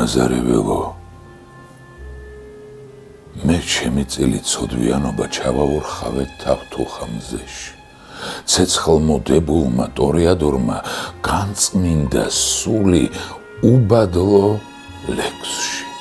ნაზარეველო მე ჩემი წელი ცოდვიანობა ჩავაურხავე თავთუხა მზეში ცეცხლ მოდებულმა ტორეადორმა განწმინდა სული უბადლო ლექსში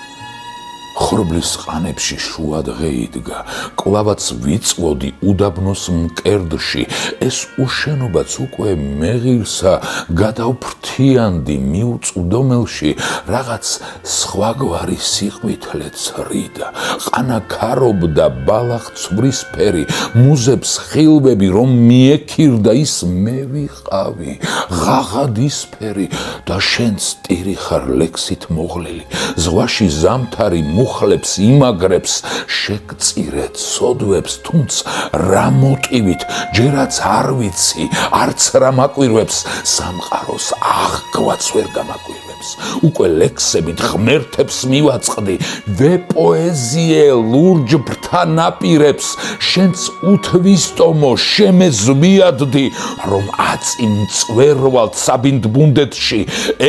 ხორბლის ყანებში შუადღე იდგა კლავაც ვიწვოდი უდაბნოს მკერდში ეს უშენობაც უკვე მეღირსა გადავფრთიანდი მიუწვდომელში რაღაც სხვაგვარი სიყვითლე ცრიდა ყანა ქარობდა ბალახცვრისფერი მუზებს ხილვები რომ მიექირდა ის მე ვიყავი ღაღადისფერი და შენც ტირი ხარ ლექსით მოღლილი ზღვაში ზამთარი მუხლებს იმაგრებს შეგწირე ცოდვებს თუმცა რა მოტივით ჯერაც არ ვიცი არც რა მაკვირვებს სამყაროს აღგვაც ვერ გამაკვირვებს უკვე ლექსებით ღმერთებს მივაწყდი ვე პოეზიე ლურჯ ბრთანაპირებს შენც უთვისტომო შემეზვიადდი რომ აწი მწვერვალ საბინდბუნდეთში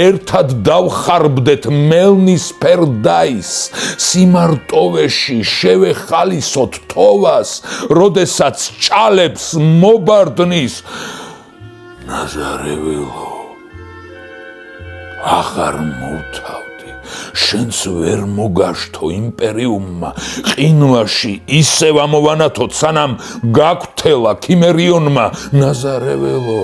ერთად დავხარბდეთ მელნისფერ დაის სიმარტოვეში შევეხალისოთ თოვას როდესაც ჭალებს მობარდნის ნაზარეველო აღარ მოვთავდი შენც ვერ მოგაშთო იმპერიუმმა ყინვაში ისევ ამოვანათოთ სანამ გაგვთელა ქიმერიონმა ნაზარეველო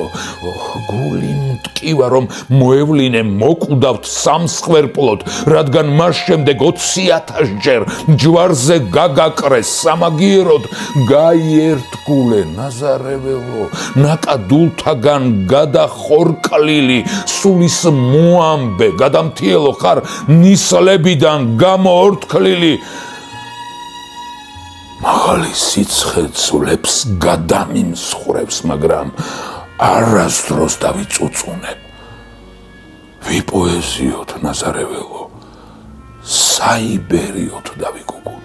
გული მტკივა რომ მოევლინე მოკვდავთ სამსხვერპლოდ რადგან მას შემდეგ 20,000 ჯერ ჯვარზე გაგაკრეს სამაგიეროდ გაიერთგულე ნაზარეველო ნაკადულთაგან გადახორკლილი სულის მოამბე გადამთიელო ხარ ნისლებიდან გამოორთქლილი მაღალი სიცხე ძვლებს გადამიმსხვრევს მაგრამ არასდროს დავიწუწუნებ ვიპოეზიოთ ნაზარეველო საიბერიოთ დავიგუგულოთ